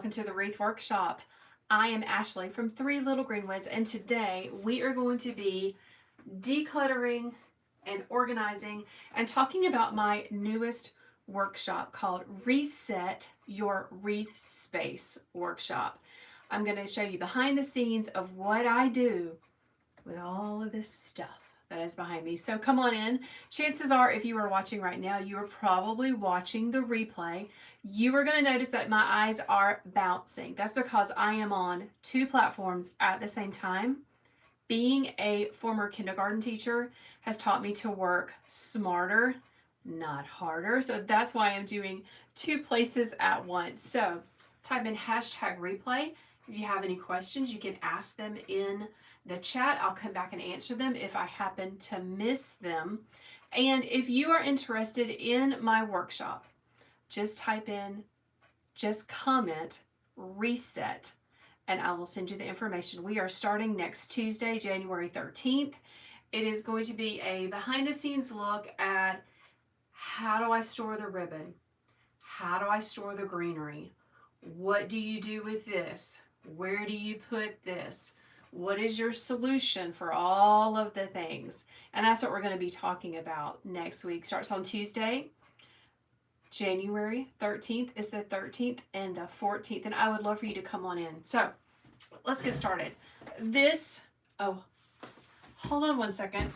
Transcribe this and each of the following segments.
Welcome to the Wreath Workshop. I am Ashley from Three Little Greenwoods, and today we are going to be decluttering and organizing and talking about my newest workshop called Reset Your Wreath Space workshop. I'm going to show you behind the scenes of what I do with all of this stuff that is behind me. So come on in. Chances are, if you are watching right now, you are probably watching the replay. You are going to notice that my eyes are bouncing. That's because I am on two platforms at the same time. Being a former kindergarten teacher has taught me to work smarter, not harder. So that's why I'm doing two places at once. So type in hashtag replay. If you have any questions, you can ask them in the chat. I'll come back and answer them if I happen to miss them. And if you are interested in my workshop, just comment reset, and I will send you the information. We are starting next Tuesday, January 13th. It is going to be a behind the scenes look at how do I store the ribbon? How do I store the greenery? What do you do with this? Where do you put this? What is your solution for all of the things? And that's what we're going to be talking about next week. Starts on Tuesday. January 13th is the 13th and the 14th. And I would love for you to come on in. So let's get started. Hold on one second.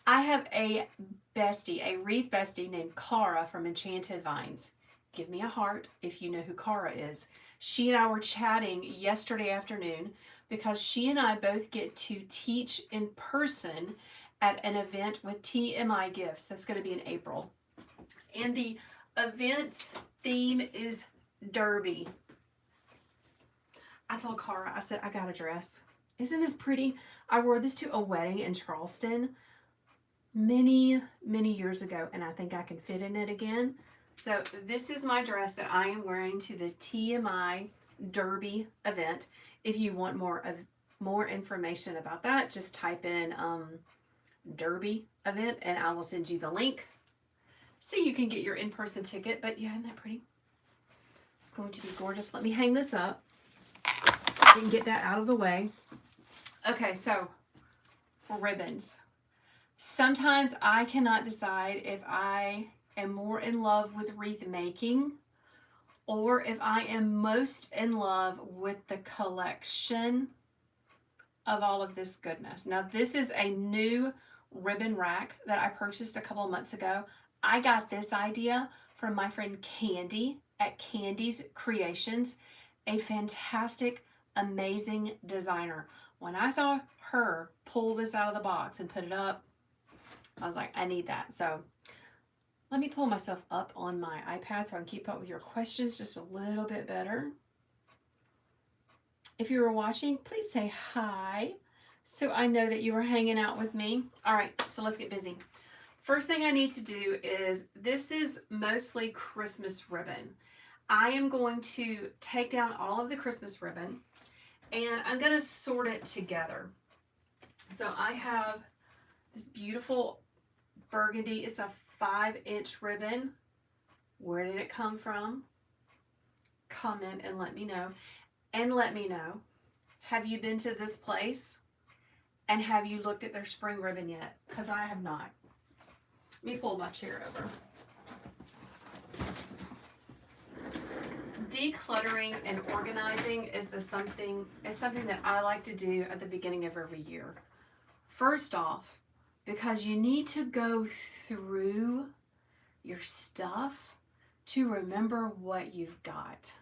I have a bestie, a wreath bestie named Cara from Enchanted Vines. Give me a heart if you know who Cara is. She and I were chatting yesterday afternoon because she and I both get to teach in person at an event with TMI Gifts. That's going to be in April. And the event's theme is Derby. I told Cara, I said, I got a dress. Isn't this pretty? I wore this to a wedding in Charleston many years ago, and I think I can fit in it again. So this is my dress that I am wearing to the TMI Derby event. If you want more information about that, just type in Derby event and I will send you the link so you can get your in-person ticket. But yeah, isn't that pretty? It's going to be gorgeous. Let me hang this up. Didn't get that out of the way. Okay, so ribbons. Sometimes I cannot decide if I am more in love with wreath making or if I am most in love with the collection of all of this goodness. Now, this is a new ribbon rack that I purchased a couple of months ago. I got this idea from my friend Candy at Candy's Creations, a fantastic, amazing designer. When I saw her pull this out of the box and put it up, I was like, I need that. So let me pull myself up on my iPad so I can keep up with your questions just a little bit better. If you were watching, please say hi so I know that you were hanging out with me. All right, so let's get busy. First thing I need to do is, this is mostly Christmas ribbon. I am going to take down all of the Christmas ribbon and I'm going to sort it together. So I have this beautiful burgundy. It's a 5-inch ribbon. Where did it come from? Comment and let me know. And let me know, have you been to this place? And have you looked at their spring ribbon yet? Because I have not. Let me pull my chair over. Decluttering and organizing is something that I like to do at the beginning of every year. First off, because you need to go through your stuff to remember what you've got.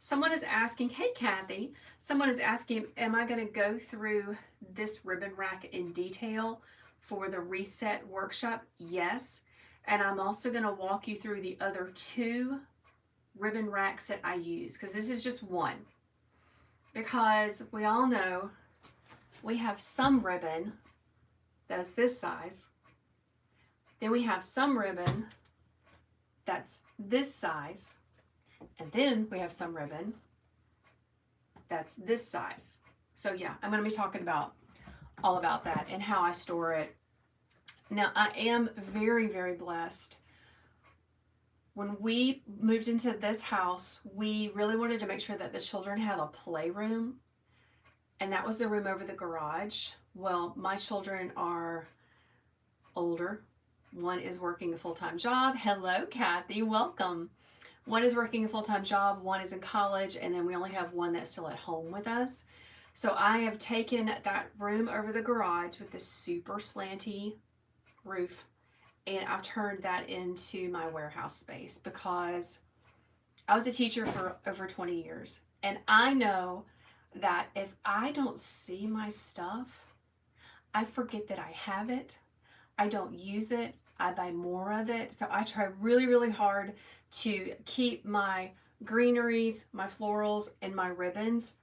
Someone is asking, hey Kathy, someone is asking, am I going to go through this ribbon rack in detail for the Reset Workshop? Yes. And I'm also going to walk you through the other two ribbon racks that I use, because this is just one. Because we all know we have some ribbon that's this size. Then we have some ribbon that's this size. And then we have some ribbon that's this size. So yeah, I'm going to be talking about all about that and how I store it. Now, I am very blessed When we moved into this house, we really wanted to make sure that the children had a playroom, and that was the room over the garage. Well, my children are older. One is working a full-time job. Hello, Kathy, welcome. One is working a full-time job, one is in college, and then we only have one that's still at home with us. So I have taken that room over the garage with this super slanty roof, and I've turned that into my warehouse space because I was a teacher for over 20 years. And I know that if I don't see my stuff, I forget that I have it. I don't use it. I buy more of it. So I try really, really hard to keep my greeneries, my florals, and my ribbons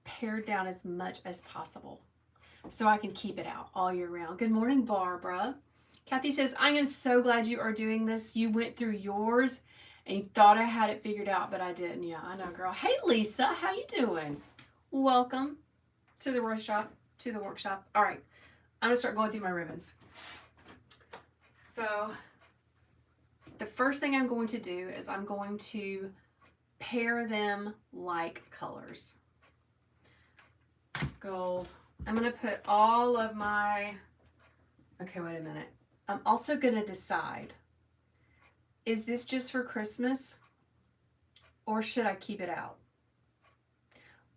pared down as much as possible so I can keep it out all year round. Good morning, Barbara. Kathy says, I am so glad you are doing this. You went through yours and you thought I had it figured out, but I didn't. Yeah, I know, girl. Hey, Lisa, how you doing? Welcome to the workshop. All right, I'm gonna start going through my ribbons. So the first thing I'm going to do is I'm going to pair them like colors. Gold. I'm going to put all of my, okay, wait a minute. I'm also going to decide, is this just for Christmas or should I keep it out?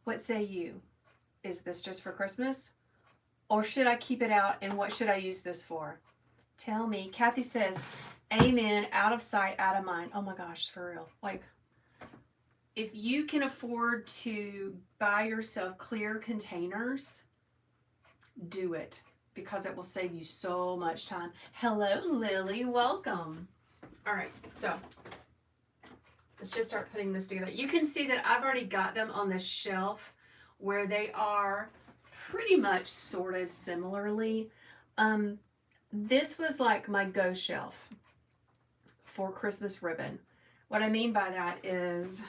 What say you? Is this just for Christmas or should I keep it out, and what should I use this for? Tell me. Kathy says, amen, out of sight, out of mind. Oh my gosh, for real. Like, if you can afford to buy yourself clear containers, do it, because it will save you so much time. Hello, Lily, welcome. All right, so let's just start putting this together. You can see that I've already got them on the shelf where they are pretty much sorted similarly. This was like my go shelf for Christmas ribbon. What I mean by that is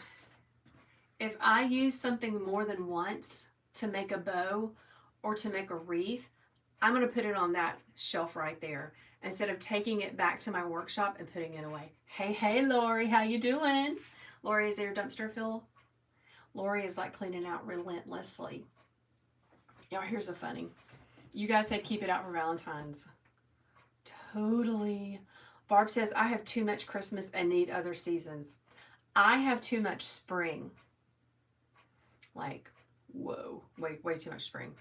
if I use something more than once to make a bow or to make a wreath, I'm going to put it on that shelf right there instead of taking it back to my workshop and putting it away. Hey, Lori, how you doing? Lori, is there dumpster fill? Lori is like cleaning out relentlessly. Y'all, here's a funny. You guys said keep it out for Valentine's. Totally. Barb says, I have too much Christmas and need other seasons. I have too much spring. Like, whoa, way too much spring.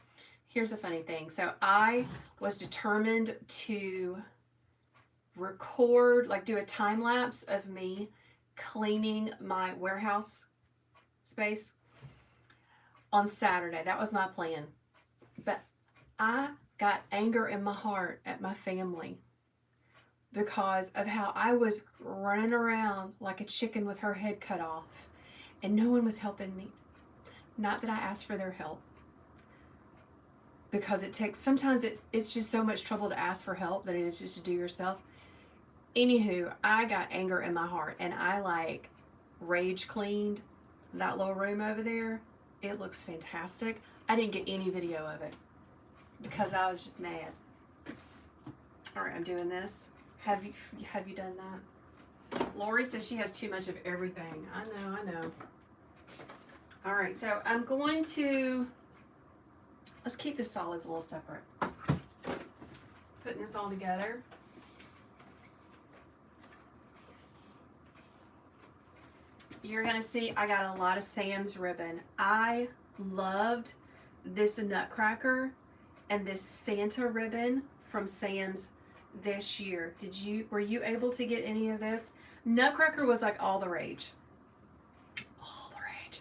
Here's a funny thing. So I was determined to record, like do a time lapse of me cleaning my warehouse space on Saturday. That was my plan. But I got anger in my heart at my family because of how I was running around like a chicken with her head cut off and no one was helping me. Not that I asked for their help, because it takes, sometimes it's just so much trouble to ask for help that it is just to do yourself. Anywho, I got anger in my heart and I like rage cleaned that little room over there. It looks fantastic. I didn't get any video of it because I was just mad. All right, I'm doing this. Have you done that? Lori says she has too much of everything. I know. All right, so I'm going to, let's keep the solids a little separate. Putting this all together. You're gonna see I got a lot of Sam's ribbon. I loved this Nutcracker and this Santa ribbon from Sam's this year. Were you able to get any of this? Nutcracker was like all the rage. All the rage.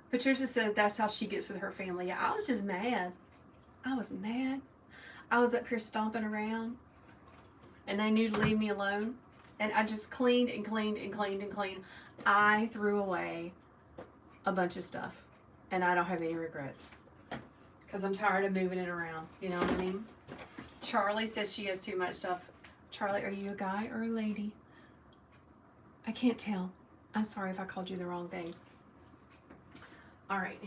Patricia said that's how she gets with her family. Yeah, I was just mad. I was mad. I was up here stomping around and they knew to leave me alone. And I just cleaned and cleaned and cleaned and cleaned. I threw away a bunch of stuff and I don't have any regrets because I'm tired of moving it around. You know what I mean? Charlie says she has too much stuff. Charlie, are you a guy or a lady? I can't tell. I'm sorry if I called you the wrong thing. All right.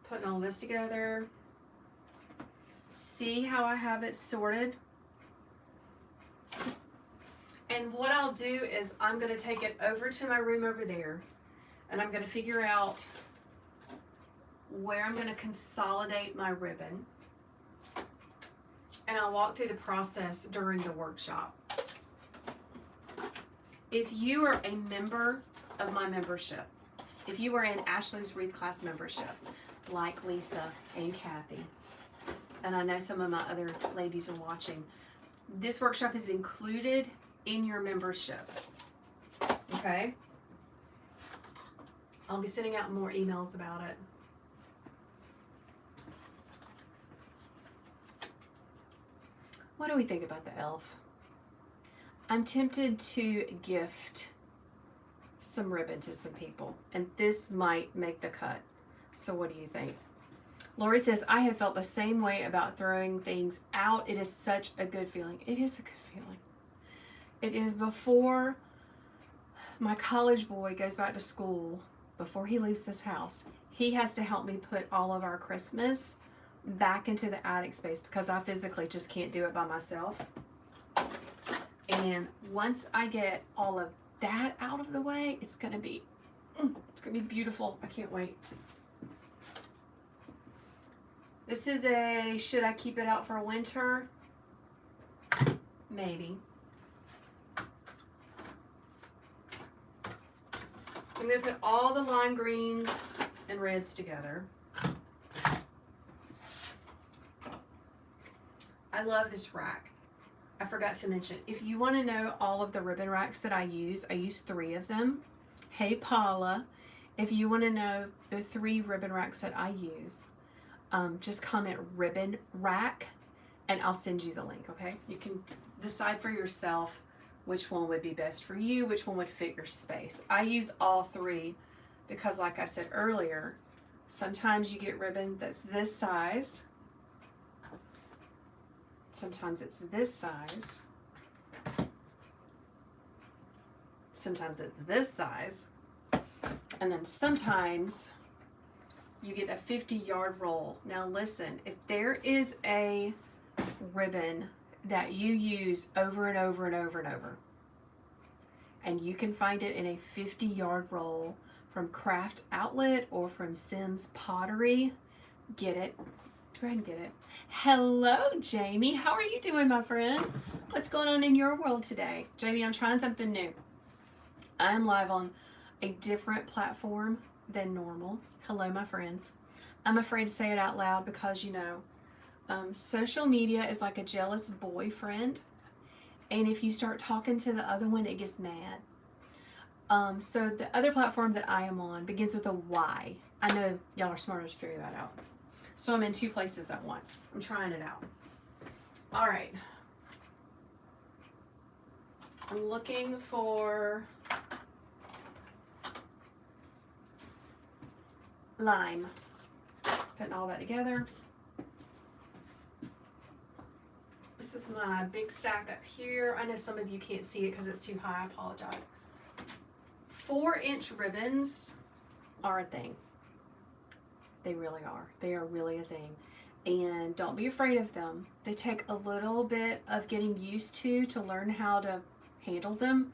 Putting all this together. See how I have it sorted? And what I'll do is I'm going to take it over to my room over there, and I'm going to figure out where I'm going to consolidate my ribbon. And I'll walk through the process during the workshop. If you are a member of my membership, if you are in Ashley's Wreath class membership, like Lisa and Kathy, and I know some of my other ladies are watching, this workshop is included in your membership. Okay? I'll be sending out more emails about it. What do we think about the elf? I'm tempted to gift some ribbon to some people, and this might make the cut. So what do you think? Lori says, I have felt the same way about throwing things out. It is such a good feeling. It is a good feeling. It is before my college boy goes back to school, before he leaves this house, he has to help me put all of our Christmas back into the attic space because I physically just can't do it by myself. And once I get all of that out of the way, it's gonna be beautiful. I can't wait. This is a, should I keep it out for winter? Maybe. So I'm gonna put all the lime greens and reds together. I love this rack. I forgot to mention, if you want to know all of the ribbon racks that I use 3 of them. Hey Paula, if you want to know the 3 ribbon racks that I use, just comment ribbon rack and I'll send you the link, okay? You can decide for yourself which one would be best for you, which one would fit your space. I use all 3 because, like I said earlier, sometimes you get ribbon that's this size. Sometimes it's this size. Sometimes it's this size. And then sometimes you get a 50-yard roll. Now listen, if there is a ribbon that you use over and over and over and over, and you can find it in a 50-yard roll from Craft Outlet or from Sims Pottery, get it. Go ahead and get it. Hello, Jamie. How are you doing, my friend? What's going on in your world today? Jamie, I'm trying something new. I'm live on a different platform than normal. Hello, my friends. I'm afraid to say it out loud because, you know, social media is like a jealous boyfriend. And if you start talking to the other one, it gets mad. So the other platform that I am on begins with a Y. I know y'all are smarter to figure that out. So I'm in 2 places at once. I'm trying it out. All right. I'm looking for lime. Putting all that together. This is my big stack up here. I know some of you can't see it because it's too high. I apologize. 4-inch ribbons are a thing. They really are. They are really a thing. And don't be afraid of them. They take a little bit of getting used to learn how to handle them,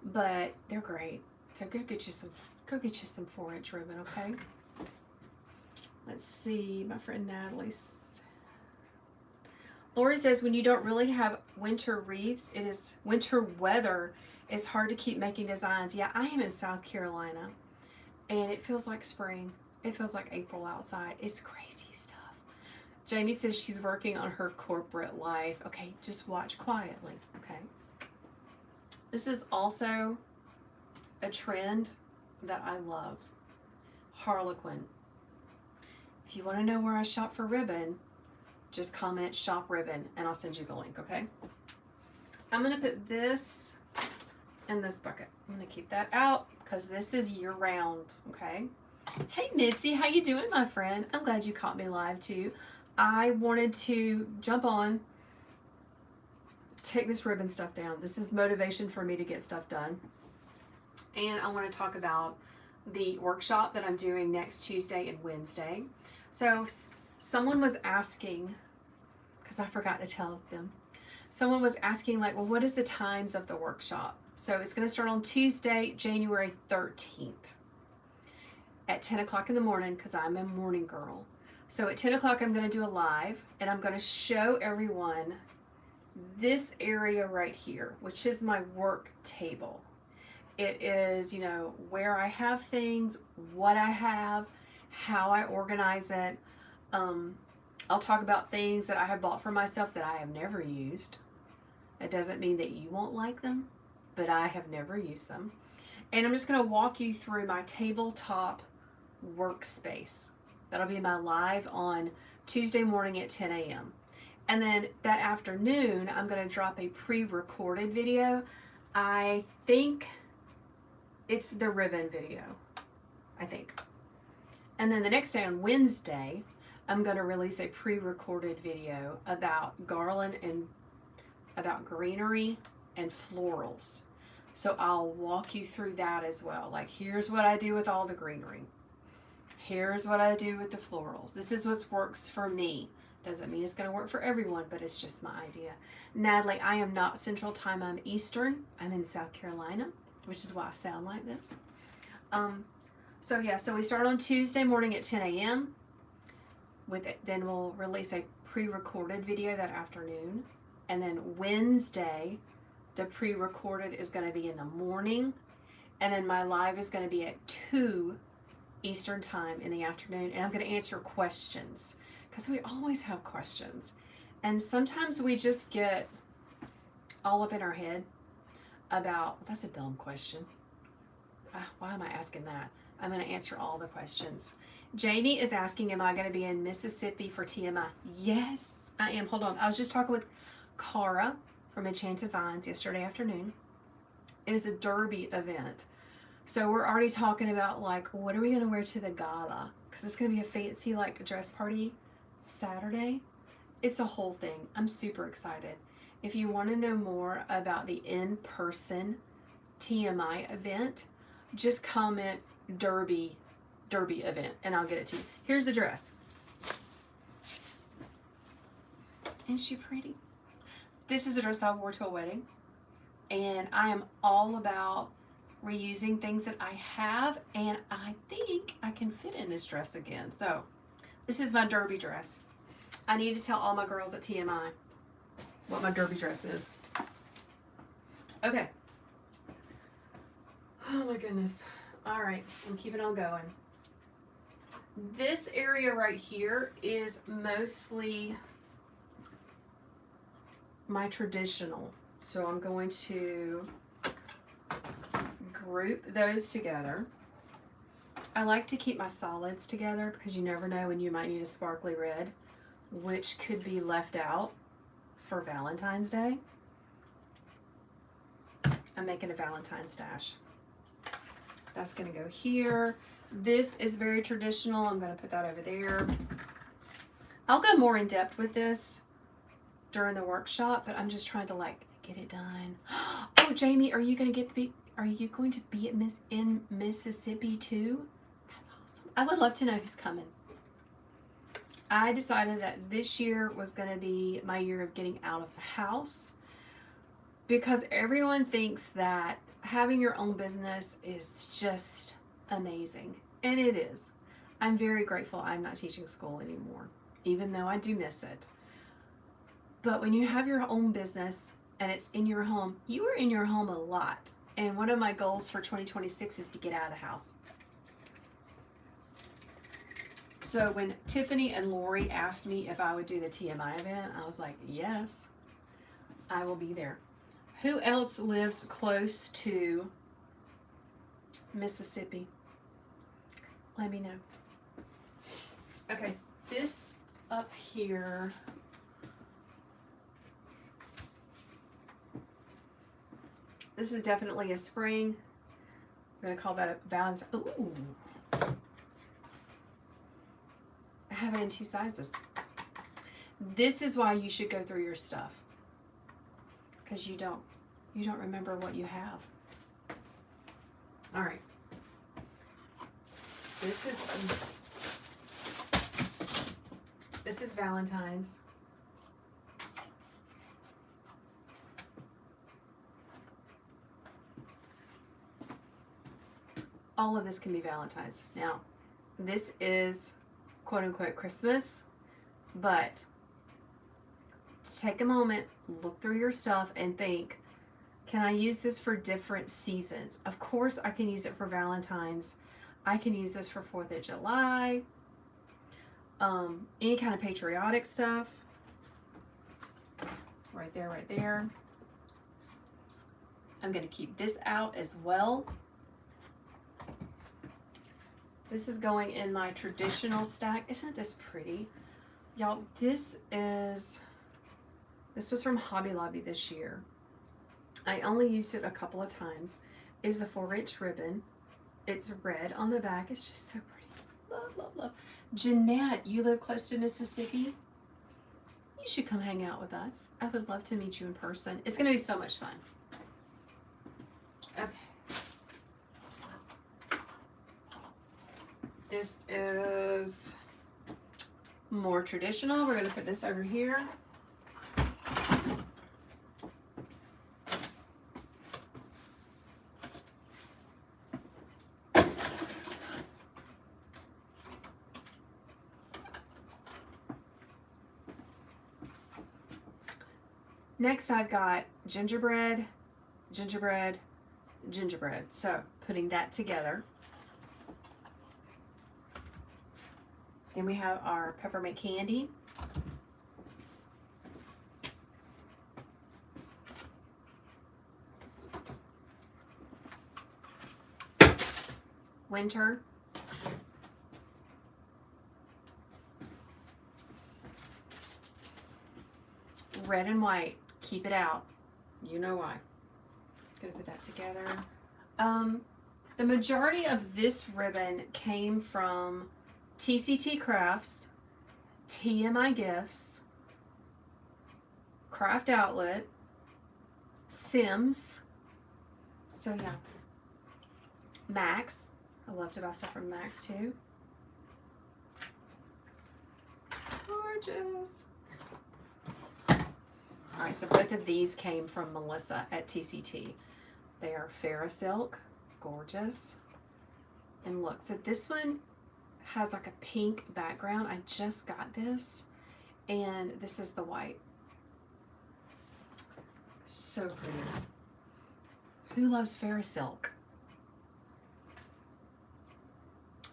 but they're great. So go get you some 4-inch ribbon, okay? Let's see, my friend Natalie's. Lori says, when you don't really have winter wreaths, it is winter weather, it's hard to keep making designs. Yeah, I am in South Carolina and it feels like spring. It feels like April outside. It's crazy stuff. Jamie says she's working on her corporate life. Okay, just watch quietly, okay? This is also a trend that I love. Harlequin. If you want to know where I shop for ribbon, just comment shop ribbon and I'll send you the link, okay? I'm going to put this in this bucket. I'm going to keep that out because this is year round, okay? Hey Mitzi, how you doing, my friend? I'm glad you caught me live too. I wanted to jump on, take this ribbon stuff down. This is motivation for me to get stuff done. And I want to talk about the workshop that I'm doing next Tuesday and Wednesday. So someone was asking, because I forgot to tell them, someone was asking like, well, what is the times of the workshop? So it's going to start on Tuesday, January 13th at 10 o'clock in the morning, because I'm a morning girl. So at 10 o'clock, I'm going to do a live, and I'm going to show everyone this area right here, which is my work table. It is, you know, where I have things, what I have, how I organize it. I'll talk about things that I have bought for myself that I have never used. That doesn't mean that you won't like them, but I have never used them. And I'm just going to walk you through my tabletop workspace. That'll be my live on Tuesday morning at 10 a.m. And then that afternoon, I'm going to drop a pre-recorded video. I think it's the ribbon video, I think. And then the next day on Wednesday, I'm going to release a pre-recorded video about garland and about greenery and florals. So I'll walk you through that as well. Like, here's what I do with all the greenery. Here's what I do with the florals. This is what works for me. Doesn't mean it's going to work for everyone, but it's just my idea. Natalie, I am not Central Time. I'm Eastern. I'm in South Carolina, which is why I sound like this. So yeah, so we start on Tuesday morning at 10 a.m. with it. Then we'll release a pre-recorded video that afternoon. And then Wednesday, the pre-recorded is going to be in the morning. And then my live is going to be at 2 Eastern Time in the afternoon. And I'm going to answer questions, because we always have questions. And sometimes we just get all up in our head about, that's a dumb question. Why am I asking that? I'm going to answer all the questions. Jamie is asking, am I going to be in Mississippi for TMI? Yes, I am. Hold on. I was just talking with Cara from Enchanted Vines yesterday afternoon. It is a derby event. So we're already talking about, like, what are we going to wear to the gala? Because it's going to be a fancy, like, dress party Saturday. It's a whole thing. I'm super excited. If you want to know more about the in-person TMI event, just comment derby event and I'll get it to you. Here's the dress. Isn't she pretty? This is a dress I wore to a wedding, and I am all about reusing things that I have, and I think I can fit in this dress again. So this is my derby dress. I need to tell all my girls at TMI what my derby dress is. Okay. Oh my goodness. All right, I'm keeping on going. This area right here is mostly my traditional. So I'm going to group those together. I like to keep my solids together because you never know when you might need a sparkly red, which could be left out for Valentine's Day. I'm making a Valentine's stash. That's going to go here. This is very traditional. I'm going to put that over there. I'll go more in depth with this during the workshop, but I'm just trying to, like, get it done. Oh, Jamie, are you going to be in Mississippi too? That's awesome. I would love to know who's coming. I decided that this year was going to be my year of getting out of the house, because everyone thinks that having your own business is just amazing. And it is. I'm very grateful I'm not teaching school anymore, even though I do miss it. But when you have your own business and it's in your home, you are in your home a lot. And one of my goals for 2026 is to get out of the house. So when Tiffany and Lori asked me if I would do the TMI event, I was like, yes, I will be there. Who else lives close to Mississippi? Let me know. Okay, this up here, this is definitely a spring. I'm going to call that a Valentine's. Ooh. I have it in 2 sizes. This is why you should go through your stuff, because you don't remember what you have. All right. This is Valentine's. all of this can be Valentine's. Now, this is quote unquote Christmas, but take a moment, look through your stuff and think, can I use this for different seasons? Of course I can use it for Valentine's. I can use this for 4th of July, any kind of patriotic stuff. Right there, right there. I'm going to keep this out as well. This is going in my traditional stack. Isn't this pretty? Y'all, this was from Hobby Lobby this year. I only used it a couple of times. It is a 4-inch ribbon. It's red on the back. It's just so pretty. Love, love, love. Jeanette, you live close to Mississippi? You should come hang out with us. I would love to meet you in person. It's going to be so much fun. Okay. This is more traditional. We're going to put this over here. Next, I've got gingerbread, gingerbread, gingerbread. So putting that together. Then we have our peppermint candy. Winter. Red and white. Keep it out. You know why. Gonna put that together. The majority of this ribbon came from TCT Crafts, TMI Gifts, Craft Outlet, Sims. So yeah. Max. I love to buy stuff from Max too. Gorgeous. Alright, so both of these came from Melissa at TCT. They are Ferrosilk, gorgeous. And look, so this one has like a pink background. I just got this, and this is the white. So pretty. Who loves Ferrosilk?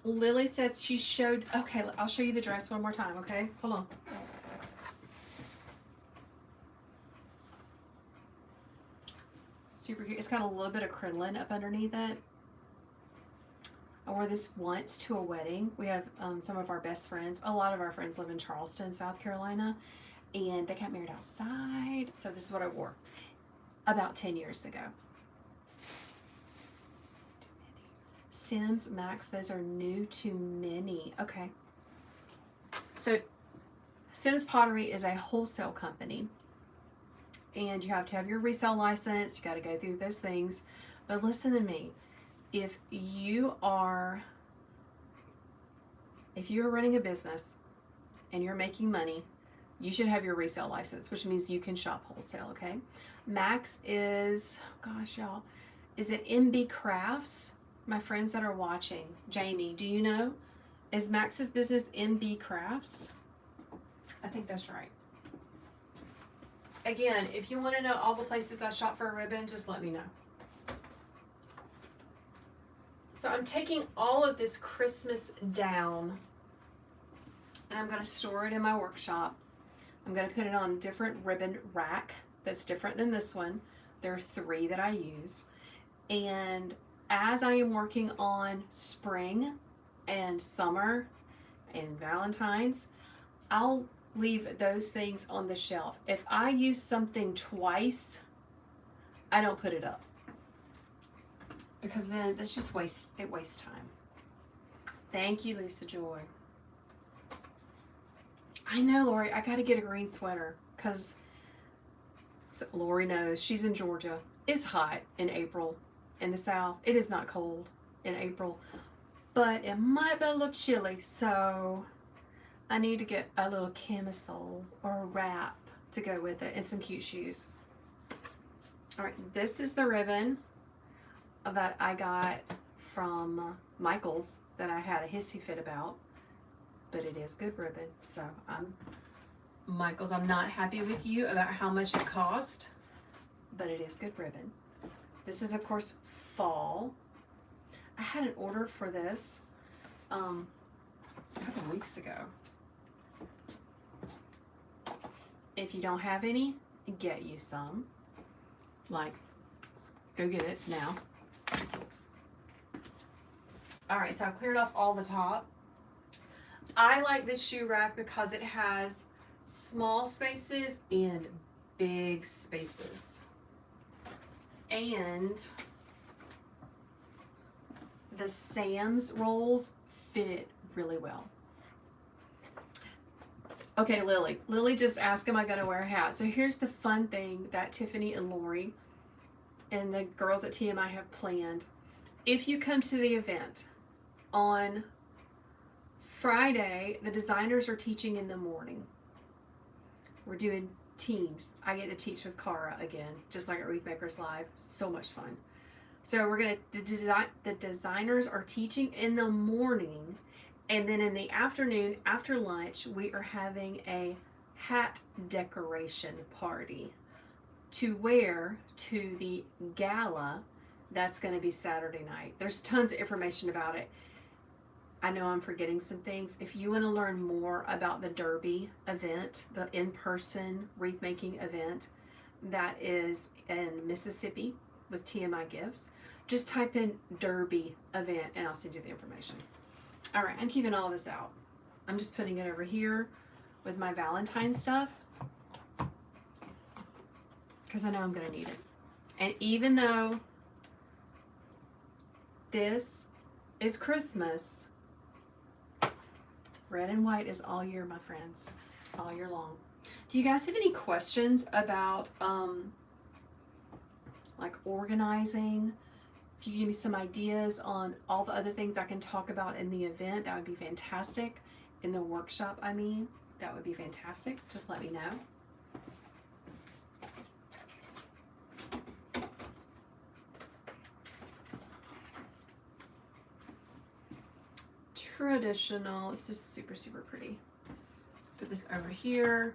Lily says she showed, okay, I'll show you the dress one more time, okay? Hold on. Super cute. It's got a little bit of crinoline up underneath it. I wore this once to a wedding. We have some of our best friends. A lot of our friends live in Charleston, South Carolina, and they got married outside. So this is what I wore about 10 years ago. Sims, Max, those are new to many. Okay. So Sims Pottery is a wholesale company, and you have to have your resale license. You got to go through those things. But listen to me. If you are running a business and you're making money, you should have your resale license, which means you can shop wholesale, okay? Max is, gosh, y'all, is it MB Crafts? My friends that are watching, Jamie, do you know? Is Max's business MB Crafts? I think that's right. Again, if you want to know all the places I shop for a ribbon, just let me know. So I'm taking all of this Christmas down, and I'm going to store it in my workshop. I'm going to put it on a different ribbon rack that's different than this one. There are 3 that I use. And as I am working on spring and summer and Valentine's, I'll leave those things on the shelf. If I use something twice, I don't put it up, because then it's just it wastes time. Thank you, Lisa Joy. I know, Lori, I gotta get a green sweater, because Lori knows she's in Georgia. It's hot in April in the South. It is not cold in April, but it might be a little chilly, so I need to get a little camisole or a wrap to go with it and some cute shoes. All right, this is the ribbon that I got from Michael's that I had a hissy fit about, but it is good ribbon. So Michael's, I'm not happy with you about how much it cost, but it is good ribbon. This is, of course, fall. I had an order for this a couple of weeks ago. If you don't have any, get you some. Like, go get it now. All right, so I've cleared off all the top. I like this shoe rack because it has small spaces and big spaces. And the Sam's rolls fit it really well. Okay, Lily. Lily just asked, am I going to wear a hat? So here's the fun thing that Tiffany and Lori and the girls at TMI have planned. If you come to the event on Friday, the designers are teaching in the morning. We're doing teams. I get to teach with Cara again, just like at Wreath Makers Live. So much fun. So the designers are teaching in the morning, and then in the afternoon, after lunch, we are having a hat decoration party to wear to the gala that's going to be Saturday night. There's tons of information about it. I know I'm forgetting some things. If you want to learn more about the Derby event, the in-person wreath making event that is in Mississippi with TMI Gifts, just type in Derby event and I'll send you the information. All right, I'm keeping all this out. I'm just putting it over here with my Valentine stuff because I know I'm going to need it. And even though this is Christmas, red and white is all year, my friends, all year long. Do you guys have any questions about like organizing? If you give me some ideas on all the other things I can talk about in the event, that would be fantastic. In the workshop, I mean, that would be fantastic. Just let me know. Traditional. This is super, super pretty. Put this over here.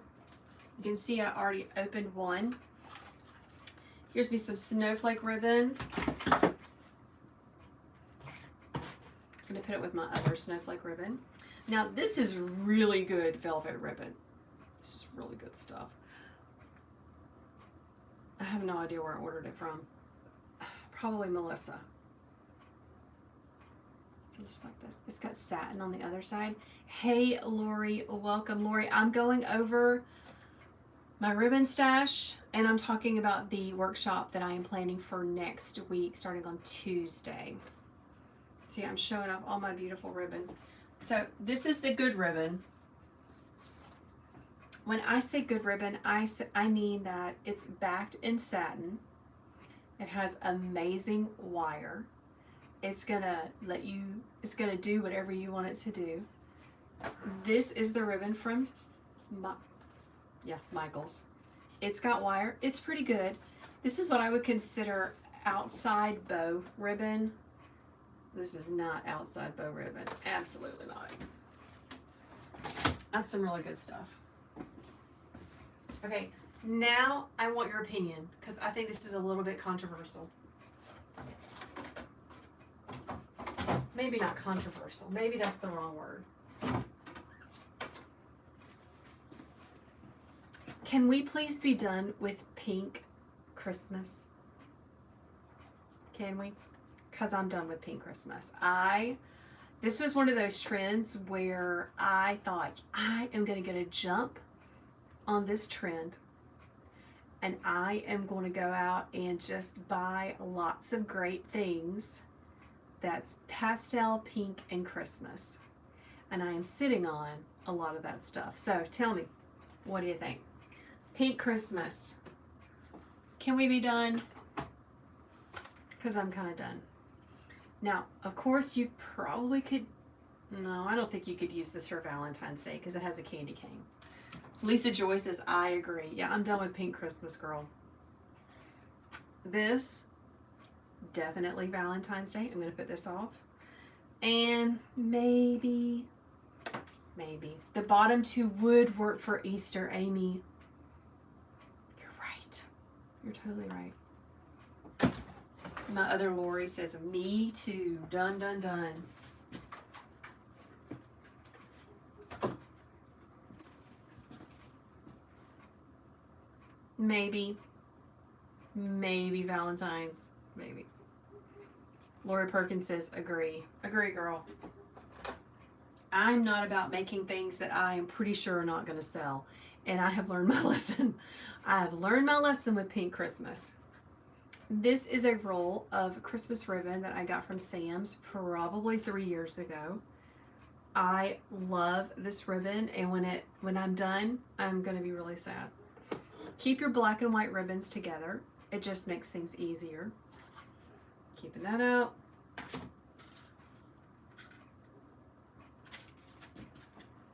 You can see I already opened one. Here's me some snowflake ribbon. I'm gonna put it with my other snowflake ribbon. Now this is really good velvet ribbon. This is really good stuff. I have no idea where I ordered it from. Probably Melissa. So just like this. It's got satin on the other side. Hey Lori, welcome Lori. I'm going over my ribbon stash and I'm talking about the workshop that I am planning for next week starting on Tuesday. So yeah, I'm showing off all my beautiful ribbon. So this is the good ribbon. When I say good ribbon, I mean that it's backed in satin. It has amazing wire. It's gonna do whatever you want it to do. This is the ribbon from Michael's. It's got wire. It's pretty good. This is what I would consider outside bow ribbon. This is not outside bow ribbon. Absolutely not. That's some really good stuff. Okay, now I want your opinion because I think this is a little bit controversial. Maybe not controversial. Maybe that's the wrong word. Can we please be done with pink Christmas? Can we? Because I'm done with pink Christmas. This was one of those trends where I thought I am going to get a jump on this trend and I am going to go out and just buy lots of great things that's pastel, pink, and Christmas. And I am sitting on a lot of that stuff. So tell me, what do you think? Pink Christmas. Can we be done? Because I'm kind of done. Now, of course, you probably could, no, I don't think you could use this for Valentine's Day because it has a candy cane. Lisa Joy says, I agree. Yeah, I'm done with pink Christmas, girl. This Definitely Valentine's Day. I'm going to put this off. And maybe the bottom two would work for Easter, Amy. You're right. You're totally right. My other Lori says, me too. Done, done, done. Maybe Valentine's. Maybe. Lori Perkins says, agree. Agree, girl. I'm not about making things that I am pretty sure are not going to sell. And I have learned my lesson. I have learned my lesson with Pink Christmas. This is a roll of Christmas ribbon that I got from Sam's probably 3 years ago. I love this ribbon, and when I'm done, I'm going to be really sad. Keep your black and white ribbons together. It just makes things easier. Keeping that out.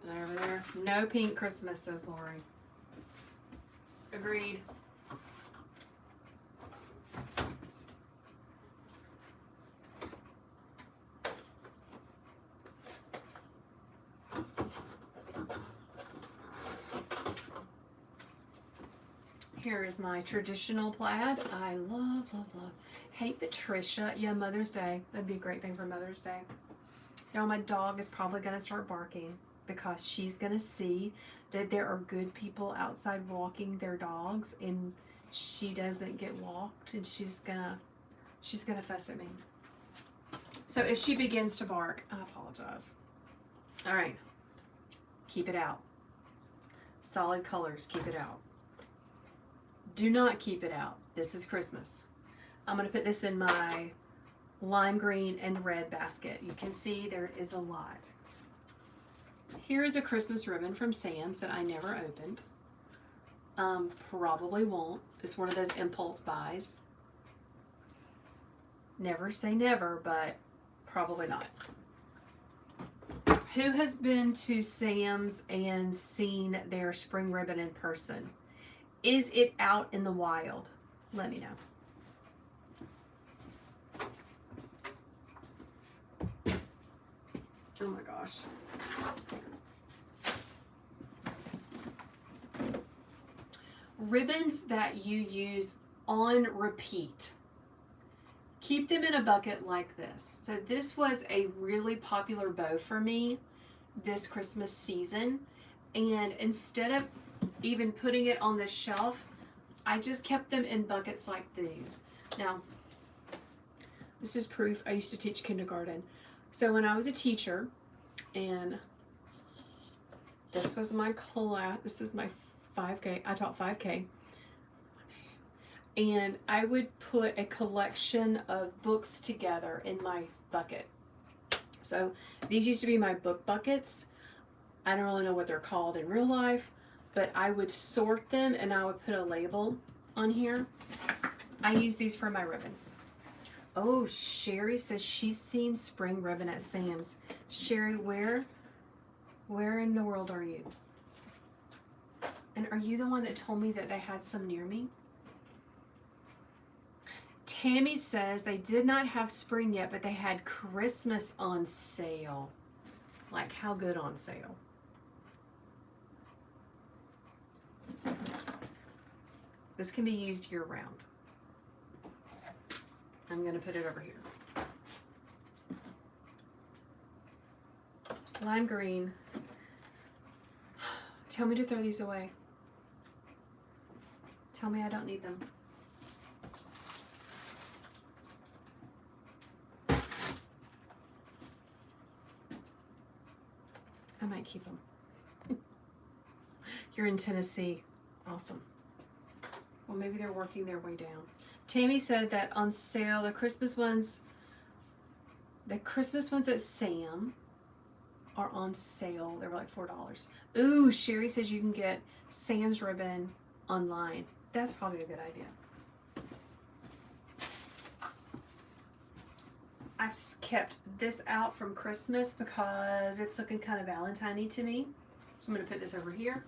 Over there. No Pink Christmas, says Lori. Agreed. Here is my traditional plaid. I love, love, love. Hey, Patricia. Yeah, Mother's Day. That'd be a great thing for Mother's Day. Y'all, my dog is probably going to start barking because she's going to see that there are good people outside walking their dogs and she doesn't get walked, and she's gonna fuss at me. So if she begins to bark, I apologize. All right. Keep it out. Solid colors, keep it out. Do not keep it out. This is Christmas. I'm going to put this in my lime green and red basket. You can see there is a lot. Here is a Christmas ribbon from Sam's that I never opened. Probably won't. It's one of those impulse buys. Never say never, but probably not. Who has been to Sam's and seen their spring ribbon in person? Is it out in the wild? Let me know. Oh my gosh. Ribbons that you use on repeat. Keep them in a bucket like this. So this was a really popular bow for me this Christmas season. And instead of even putting it on the shelf, I just kept them in buckets like these. Now, this is proof I used to teach kindergarten. So when I was a teacher, and this was my class, this is my 5K, I taught 5K, and I would put a collection of books together in my bucket. So these used to be my book buckets. I don't really know what they're called in real life, but I would sort them and I would put a label on here. I use these for my ribbons. Oh, Sherry says she's seen spring ribbon at Sam's. Sherry, where in the world are you? And are you the one that told me that they had some near me? Tammy says they did not have spring yet, but they had Christmas on sale. Like, how good on sale? This can be used year round. I'm going to put it over here. Lime green. Tell me to throw these away. Tell me I don't need them. I might keep them. You're in Tennessee. Awesome. Well, maybe they're working their way down. Tammy said that on sale, the Christmas ones at Sam are on sale. They were like $4. Ooh, Sherry says you can get Sam's ribbon online. That's probably a good idea. I've kept this out from Christmas because it's looking kind of Valentine-y to me. So I'm going to put this over here.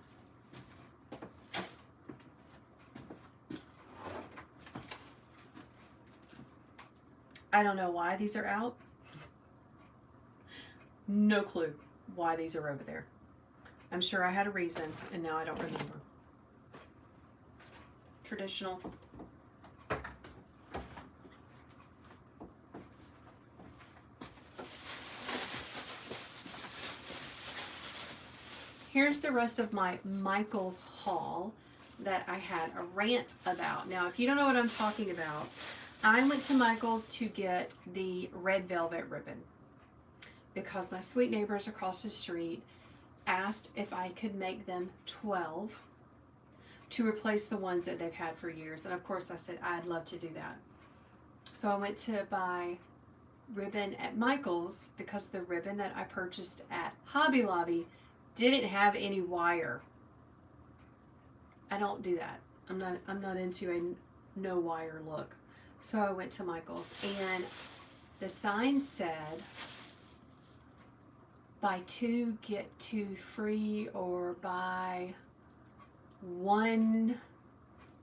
I don't know why these are out. No clue why these are over there. I'm sure I had a reason, and now I don't remember. Traditional. Here's the rest of my Michaels haul that I had a rant about. Now, if you don't know what I'm talking about, I went to Michaels to get the red velvet ribbon because my sweet neighbors across the street asked if I could make them 12 to replace the ones that they've had for years. And of course I said I'd love to do that. So I went to buy ribbon at Michaels because the ribbon that I purchased at Hobby Lobby didn't have any wire. I don't do that. I'm not into a no wire look. So I went to Michaels and the sign said buy 2 get 2 free, or buy 1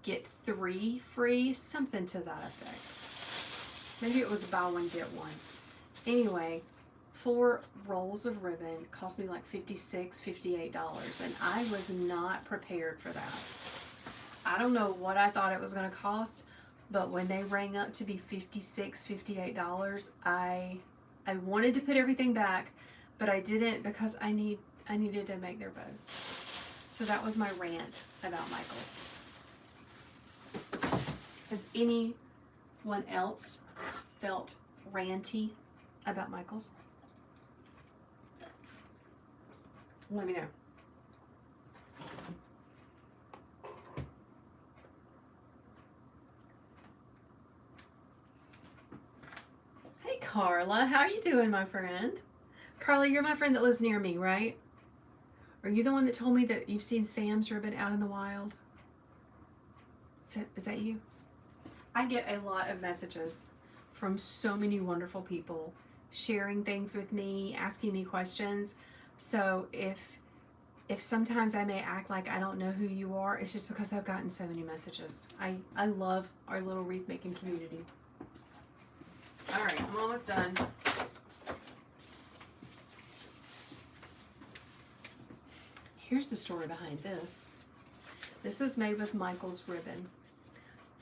get 3 free, something to that effect. Maybe it was buy 1 get 1. Anyway, 4 rolls of ribbon cost me like $56, $58, and I was not prepared for that. I don't know what I thought it was going to cost, but when they rang up to be $56, $58, I wanted to put everything back, but I didn't because I needed to make their bows. So that was my rant about Michaels. Has anyone else felt ranty about Michaels? Let me know. Hey Carla, how are you doing, my friend? Carla, you're my friend that lives near me, right? Are you the one that told me that you've seen Sam's ribbon out in the wild? Is that you? I get a lot of messages from so many wonderful people sharing things with me, asking me questions. So if sometimes I may act like I don't know who you are, it's just because I've gotten so many messages. I love our little wreath making community. All right, I'm almost done. Here's the story behind this. This was made with Michaels ribbon,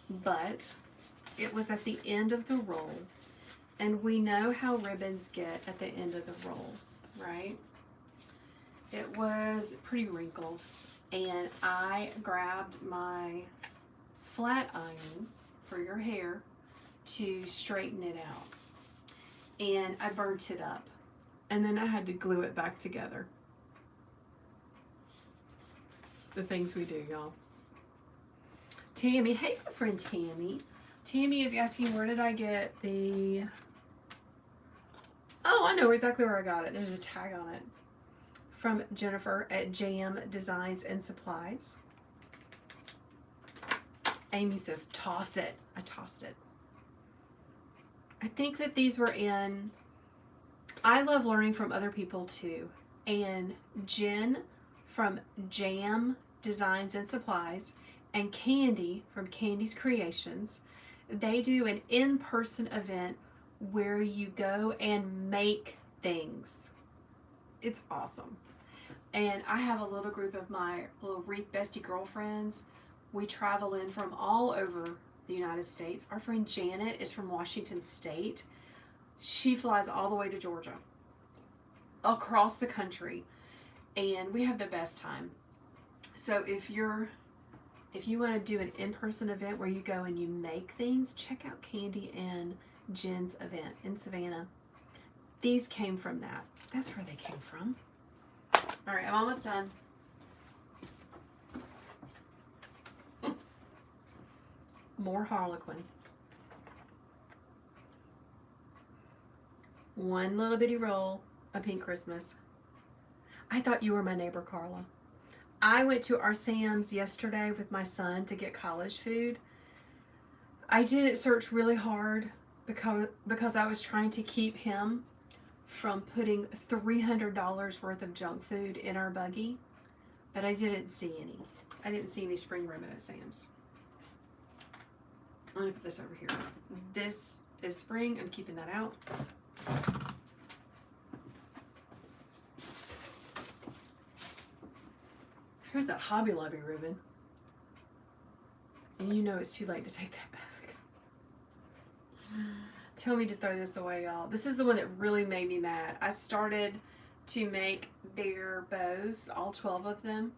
but it was at the end of the roll, and we know how ribbons get at the end of the roll, right? It was pretty wrinkled, and I grabbed my flat iron for your hair to straighten it out, and I burnt it up, and then I had to glue it back together. The things we do, y'all. Tammy, hey my friend Tammy. Tammy is asking, where did I get the... Oh, I know exactly where I got it. There's a tag on it. From Jennifer at Jam Designs and Supplies. Amy says, toss it. I tossed it. I think that these were in... I love learning from other people too. And Jen from Jam Designs and Supplies and Candy from Candy's Creations, they do an in-person event where you go and make things. It's awesome. And I have a little group of my little Wreath Bestie girlfriends. We travel in from all over the United States. Our friend Janet is from Washington State. She flies all the way to Georgia, across the country, and we have the best time. So if you want to do an in-person event where you go and you make things, check out Candy and Jen's event in Savannah. These came from that. That's where they came from. All right, I'm almost done. More Harlequin. One little bitty roll of Pink Christmas. I thought you were my neighbor, Carla. I went to our Sam's yesterday with my son to get college food. I didn't search really hard because I was trying to keep him from putting $300 worth of junk food in our buggy, but I didn't see any. I didn't see any spring ribbon at Sam's. I'm gonna put this over here. This is spring. I'm keeping that out. Here's that Hobby Lobby ribbon. And you know it's too late to take that back. Tell me to throw this away, y'all. This is the one that really made me mad. I started to make their bows, all 12 of them,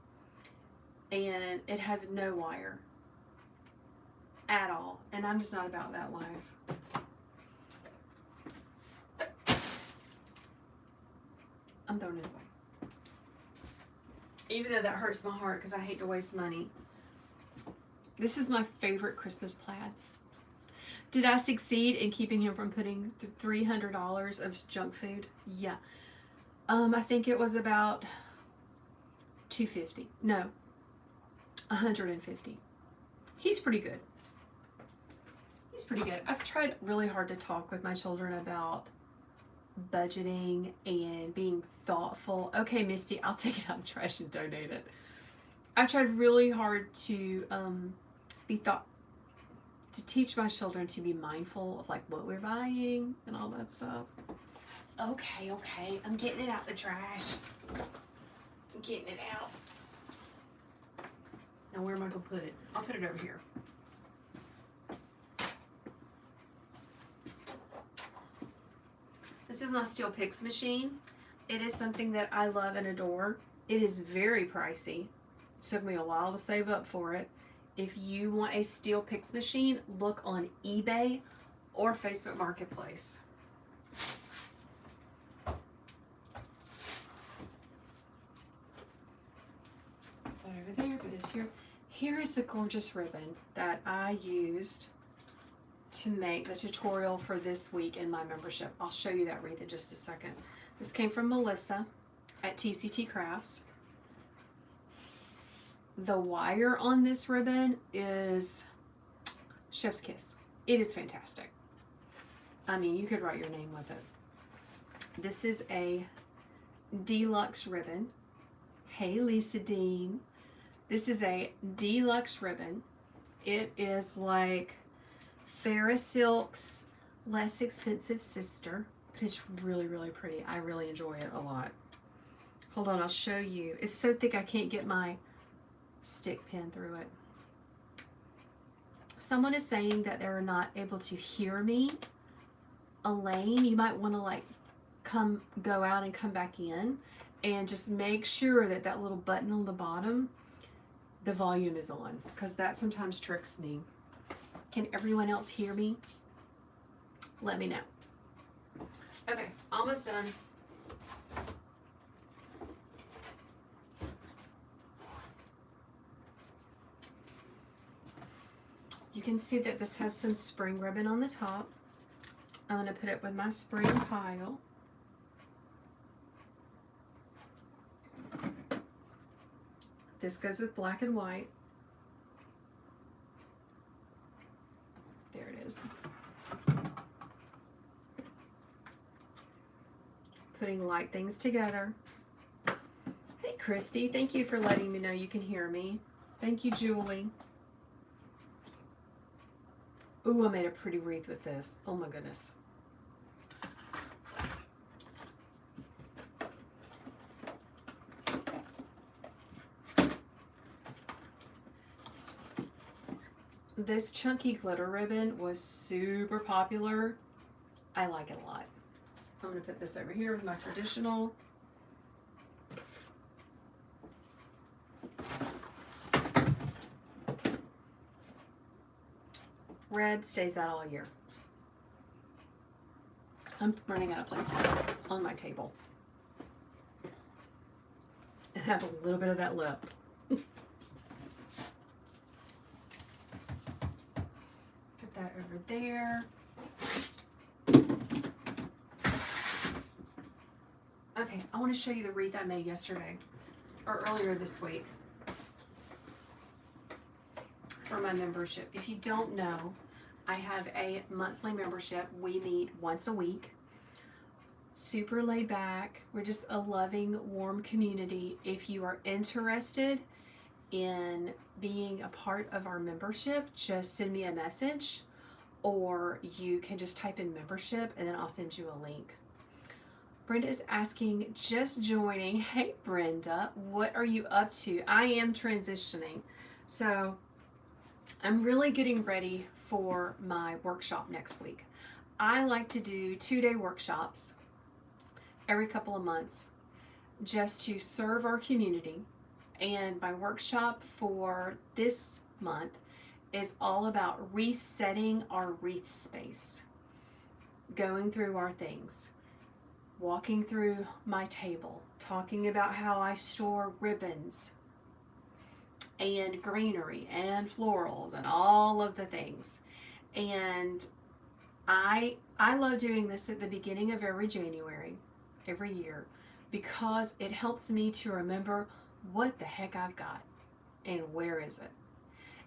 and it has no wire at all. And I'm just not about that life. I'm throwing it away. Even though that hurts my heart because I hate to waste money. This is my favorite Christmas plaid. Did I succeed in keeping him from putting $300 of junk food? Yeah. I think it was about $250. No, $150. He's pretty good. He's pretty good. I've tried really hard to talk with my children about budgeting and being thoughtful. Okay, Misty, I'll take it out of the trash and donate it. I've tried really hard to to teach my children to be mindful of like what we're buying and all that stuff. Okay, I'm getting it out the trash. I'm getting it out. Now where am I gonna put it? I'll put it over here. This is my Steel Picks machine. It is something that I love and adore. It is very pricey. It took me a while to save up for it. If you want a Steel Picks machine, look on eBay or Facebook Marketplace. Put over there for this here. Here is the gorgeous ribbon that I used to make the tutorial for this week in my membership. I'll show you that wreath in just a second. This came from Melissa at TCT Crafts. The wire on this ribbon is chef's kiss. It is fantastic. I mean, you could write your name with it. This is a deluxe ribbon. Hey, Lisa Dean. This is a deluxe ribbon. It is like Farrah Silk's less expensive sister, but it's really, really pretty. I really enjoy it a lot. Hold on, I'll show you. It's so thick I can't get my stick pin through it. Someone is saying that they're not able to hear me. Elaine, you might want to like go out and come back in and just make sure that that little button on the bottom, the volume is on, because that sometimes tricks me. Can everyone else hear me? Let me know. Okay, almost done. You can see that this has some spring ribbon on the top. I'm going to put it with my spring pile. This goes with black and white. There it is. Putting light things together. Hey, Christy, thank you for letting me know you can hear me. Thank you, Julie. Ooh, I made a pretty wreath with this. Oh my goodness. This chunky glitter ribbon was super popular. I like it a lot. I'm going to put this over here with my traditional. Red stays out all year. I'm running out of places on my table. And have a little bit of that left. Put that over there. Okay, I want to show you the wreath I made yesterday, or earlier this week, for my membership. If you don't know, I have a monthly membership. We meet once a week. Super laid back. We're just a loving, warm community. If you are interested in being a part of our membership, just send me a message or you can just type in membership and then I'll send you a link. Brenda is asking, just joining. Hey Brenda, what are you up to? I am transitioning. So I'm really getting ready for my workshop next week. I like to do 2-day workshops every couple of months just to serve our community. And my workshop for this month is all about resetting our wreath space, going through our things, walking through my table, talking about how I store ribbons and greenery and florals and all of the things. And I love doing this at the beginning of every January, every year, because it helps me to remember what the heck I've got and where is it.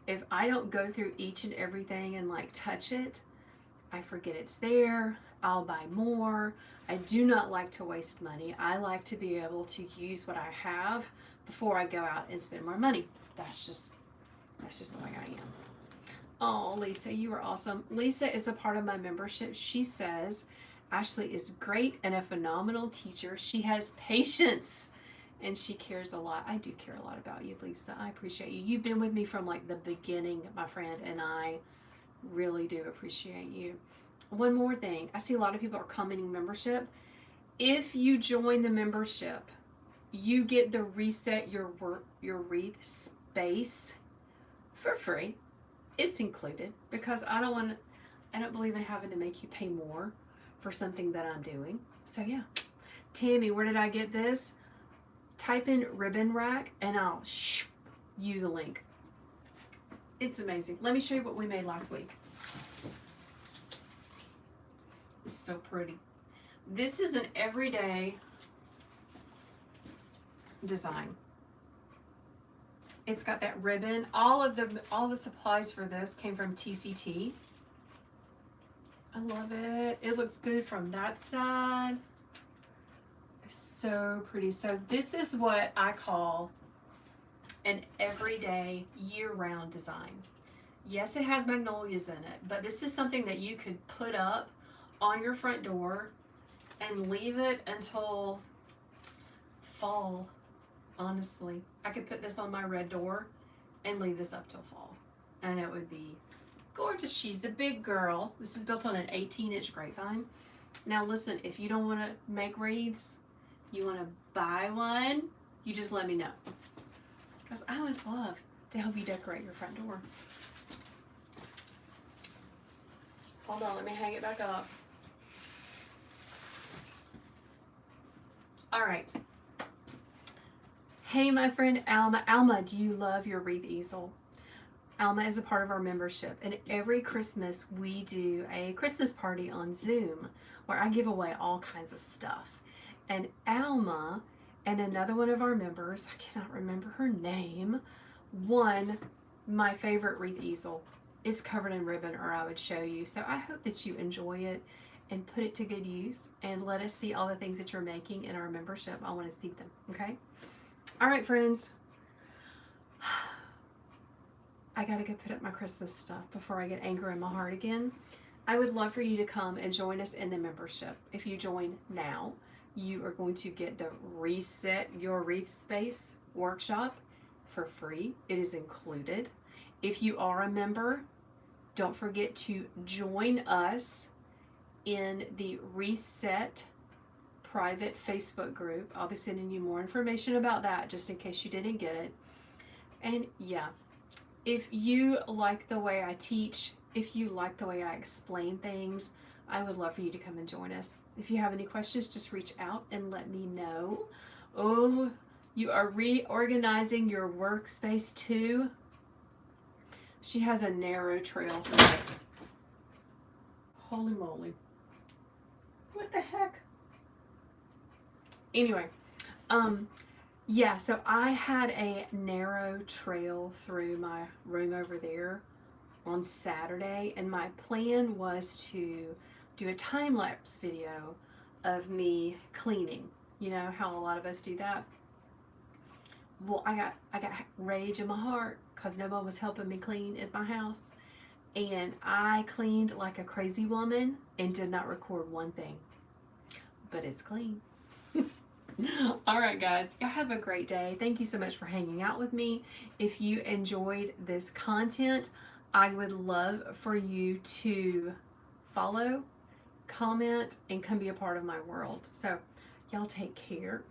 If I don't go through each and everything and like touch it, I forget it's there. I'll buy more. I do not like to waste money. I like to be able to use what I have before I go out and spend more money. That's just the way I am. Oh, Lisa, you are awesome. Lisa is a part of my membership. She says Ashley is great and a phenomenal teacher. She has patience and she cares a lot. I do care a lot about you, Lisa. I appreciate you. You've been with me from like the beginning, my friend, and I really do appreciate you. One more thing. I see a lot of people are commenting membership. If you join the membership, you get the Reset Your Wreath Space for free. It's included because I don't believe in having to make you pay more for something that I'm doing. So yeah. Tammy, where did I get this? Type in ribbon rack and I'll shoot you the link. It's amazing. Let me show you what we made last week. It's so pretty. This is an everyday design. It's got that ribbon. All the supplies for this came from TCT. I love it. It looks good from that side. It's so pretty. So this is what I call an everyday year-round design. Yes, it has magnolias in it, but this is something that you could put up on your front door and leave it until fall. Honestly, I could put this on my red door and leave this up till fall, and it would be gorgeous. She's a big girl. This was built on an 18-inch grapevine. Now listen, if you don't want to make wreaths, you want to buy one, you just let me know, because I always love to help you decorate your front door. Hold on, let me hang it back up. All right. Hey, my friend Alma. Alma, do you love your wreath easel? Alma is a part of our membership, and every Christmas we do a Christmas party on Zoom where I give away all kinds of stuff. And Alma and another one of our members, I cannot remember her name, won my favorite wreath easel. It's covered in ribbon, or I would show you. So I hope that you enjoy it and put it to good use and let us see all the things that you're making in our membership. I want to see them, okay? All right, friends. I gotta go put up my Christmas stuff before I get anger in my heart again. I would love for you to come and join us in the membership. If you join now, you are going to get the Reset Your Wreath Space workshop for free. It is included. If you are a member, don't forget to join us in the Reset private Facebook group. I'll be sending you more information about that just in case you didn't get it. And yeah, if you like the way I teach, if you like the way I explain things, I would love for you to come and join us. If you have any questions, just reach out and let me know. Oh, you are reorganizing your workspace too? She has a narrow trail for that. Holy moly. What the heck? Anyway, yeah, so I had a narrow trail through my room over there on Saturday, and my plan was to do a time-lapse video of me cleaning. You know how a lot of us do that? Well, I got rage in my heart because no one was helping me clean at my house. and I cleaned like a crazy woman and did not record one thing, but it's clean. All right, guys, y'all have a great day. Thank you so much for hanging out with me. If you enjoyed this content, I would love for you to follow, comment, and come be a part of my world. So y'all take care.